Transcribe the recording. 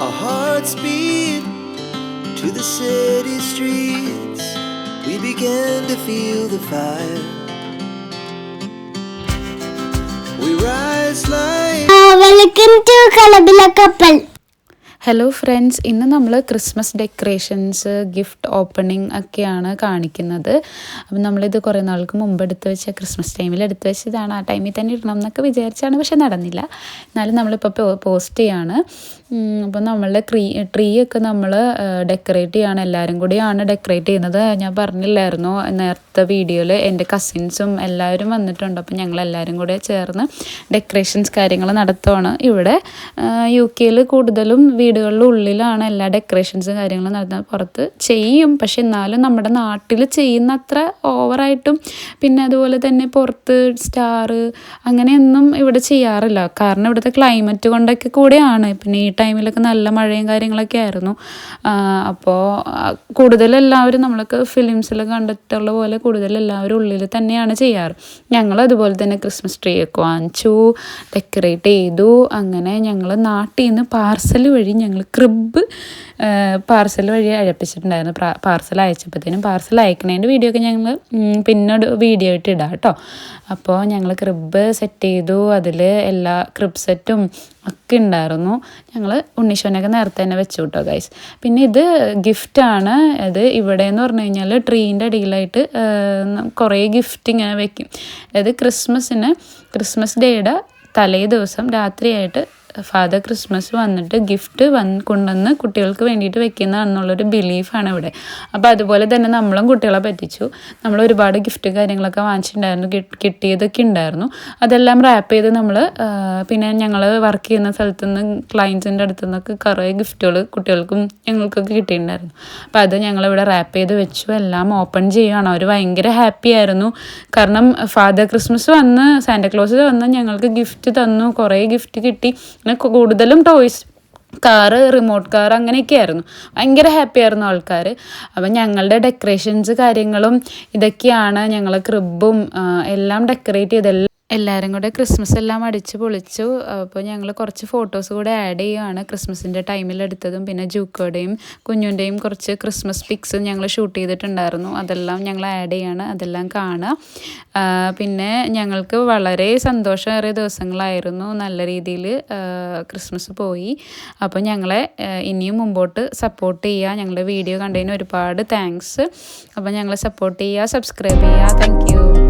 Our hearts beat to the city streets. We began to feel the fire. We rise like welcome to Kalabila Couple. Hello friends, ഇന്ന് നമ്മൾ Christmas decorations, gift opening ഒക്കെയാണ് കാണിക്കുന്നത്. അപ്പം നമ്മളിത് കുറേ നാൾക്ക് മുമ്പ് എടുത്ത് വെച്ച ക്രിസ്മസ് ടൈമിൽ എടുത്ത് വെച്ചതാണ്. ആ ടൈമിൽ തന്നെ ഇടണം എന്നൊക്കെ വിചാരിച്ചാണ്, പക്ഷെ നടന്നില്ല. എന്നാലും നമ്മളിപ്പോൾ പോസ്റ്റ് ചെയ്യാണ്. അപ്പം നമ്മളുടെ ട്രീ ഒക്കെ നമ്മൾ ഡെക്കറേറ്റ് ചെയ്യാണ്. എല്ലാവരും കൂടിയാണ് ഡെക്കറേറ്റ് ചെയ്യുന്നത്. ഞാൻ പറഞ്ഞില്ലായിരുന്നു നേരത്തെ വീഡിയോയിൽ, എൻ്റെ കസിൻസും എല്ലാവരും വന്നിട്ടുണ്ട്. അപ്പം ഞങ്ങളെല്ലാവരും കൂടെ ചേർന്ന് ഡെക്കറേഷൻസ് കാര്യങ്ങൾ നടത്തുവാണ്. ഇവിടെ UK കൂടുതലും വീടുകളുടെ ഉള്ളിലാണ് എല്ലാ ഡെക്കറേഷൻസും കാര്യങ്ങളും നടത്തുന്നത്. പുറത്ത് ചെയ്യും, പക്ഷെ എന്നാലും നമ്മുടെ നാട്ടിൽ ചെയ്യുന്ന അത്ര ഓവറായിട്ടും പിന്നെ അതുപോലെ തന്നെ പുറത്ത് സ്റ്റാർ അങ്ങനെയൊന്നും ഇവിടെ ചെയ്യാറില്ല. കാരണം ഇവിടുത്തെ ക്ലൈമറ്റ് കൊണ്ടൊക്കെ കൂടെയാണ്. പിന്നെ ഈ ടൈമിലൊക്കെ നല്ല മഴയും കാര്യങ്ങളൊക്കെ ആയിരുന്നു. അപ്പോൾ കൂടുതലെല്ലാവരും നമ്മളൊക്കെ ഫിലിംസിലൊക്കെ കണ്ടിട്ടുള്ള പോലെ കൂടുതലെല്ലാവരും ഉള്ളിൽ തന്നെയാണ് ചെയ്യാറ്. ഞങ്ങളതുപോലെ തന്നെ ക്രിസ്മസ് ട്രീ ഒക്കെ വാങ്ങിച്ചു, ഡെക്കറേറ്റ് ചെയ്തു. അങ്ങനെ ഞങ്ങൾ നാട്ടിൽ നിന്ന് പാർസൽ വഴി ഞങ്ങൾ ക്രിബ് പാർസൽ വഴി അയപ്പിച്ചിട്ടുണ്ടായിരുന്നു. പാർസൽ അയച്ചപ്പോഴത്തേനും പാർസൽ അയക്കണതിൻ്റെ വീഡിയോ ഒക്കെ ഞങ്ങൾ പിന്നീട് വീഡിയോ ആയിട്ട് ഇടാം കേട്ടോ. അപ്പോൾ ഞങ്ങൾ ക്രിബ് സെറ്റ് ചെയ്തു. അതിൽ എല്ലാ ക്രിബ് സെറ്റും ഒക്കെ ഉണ്ടായിരുന്നു. ഞങ്ങൾ ഉണ്ണിശോനൊക്കെ നേരത്തെ തന്നെ വെച്ചു കേട്ടോ ഗൈസ്. പിന്നെ ഇത് ഗിഫ്റ്റാണ്. ഇത് ഇവിടെ എന്ന് പറഞ്ഞു കഴിഞ്ഞാൽ ട്രീൻ്റെ അടിയിലായിട്ട് കുറേ ഗിഫ്റ്റ് ഇങ്ങനെ വെക്കും. അതായത് ക്രിസ്മസ് ഡേയുടെ തലേ ദിവസം രാത്രിയായിട്ട് ഫാദർ ക്രിസ്മസ് വന്നിട്ട് ഗിഫ്റ്റ് കൊണ്ടുവന്ന് കുട്ടികൾക്ക് വേണ്ടിയിട്ട് വെക്കുന്നതാണെന്നുള്ളൊരു ബിലീഫാണ് ഇവിടെ. അപ്പോൾ അതുപോലെ തന്നെ നമ്മളും കുട്ടികളെ പറ്റിച്ചു. നമ്മൾ ഒരുപാട് ഗിഫ്റ്റ് കാര്യങ്ങളൊക്കെ വാങ്ങിച്ചിട്ടുണ്ടായിരുന്നു, കിട്ടിയതൊക്കെ ഉണ്ടായിരുന്നു. അതെല്ലാം റാപ്പ് ചെയ്ത് നമ്മൾ പിന്നെ ഞങ്ങൾ വർക്ക് ചെയ്യുന്ന സ്ഥലത്തു നിന്ന് ക്ലയൻസിൻ്റെ അടുത്തു നിന്നൊക്കെ കുറേ ഗിഫ്റ്റുകൾ കുട്ടികൾക്കും ഞങ്ങൾക്കൊക്കെ കിട്ടിയിട്ടുണ്ടായിരുന്നു. അപ്പോൾ അത് ഞങ്ങളിവിടെ റാപ്പ് ചെയ്ത് വെച്ചു. എല്ലാം ഓപ്പൺ ചെയ്യുകയാണ്. അവർ ഭയങ്കര ഹാപ്പി ആയിരുന്നു. കാരണം ഫാദർ ക്രിസ്മസ് വന്ന് സാന്റാക്ലോസ് വന്ന് ഞങ്ങൾക്ക് ഗിഫ്റ്റ് തന്നു, കുറേ ഗിഫ്റ്റ് കിട്ടി. കൂടുതലും ടോയ്സ്, കാറ്, റിമോട്ട് കാർ അങ്ങനെയൊക്കെ ആയിരുന്നു. ഭയങ്കര ഹാപ്പി ആയിരുന്നു ആൾക്കാർ. അപ്പം ഞങ്ങളുടെ ഡെക്കറേഷൻസ് കാര്യങ്ങളും ഇതൊക്കെയാണ്. ഞങ്ങൾ ക്രിബും എല്ലാം ഡെക്കറേറ്റ് ചെയ്ത് എല്ലാവരും കൂടെ ക്രിസ്മസ് എല്ലാം അടിച്ച് പൊളിച്ചു. അപ്പോൾ ഞങ്ങൾ കുറച്ച് ഫോട്ടോസ് കൂടെ ആഡ് ചെയ്യുകയാണ്. ക്രിസ്മസിൻ്റെ ടൈമിൽ എടുത്തതും പിന്നെ ജൂക്കോയുടെയും കുഞ്ഞുൻ്റെയും കുറച്ച് ക്രിസ്മസ് പിക്സ് ഞങ്ങൾ ഷൂട്ട് ചെയ്തിട്ടുണ്ടായിരുന്നു. അതെല്ലാം ഞങ്ങൾ ആഡ് ചെയ്യുകയാണ്. അതെല്ലാം കാണുക. പിന്നെ ഞങ്ങൾക്ക് വളരെ സന്തോഷമേറിയ ദിവസങ്ങളായിരുന്നു. നല്ല രീതിയിൽ ക്രിസ്മസ് പോയി. അപ്പോൾ ഞങ്ങളെ ഇനിയും മുമ്പോട്ട് സപ്പോർട്ട് ചെയ്യുക. ഞങ്ങളുടെ വീഡിയോ കണ്ടതിന് ഒരുപാട് താങ്ക്സ്. അപ്പോൾ ഞങ്ങളെ സപ്പോർട്ട് ചെയ്യുക, സബ്സ്ക്രൈബ് ചെയ്യുക. Thank you.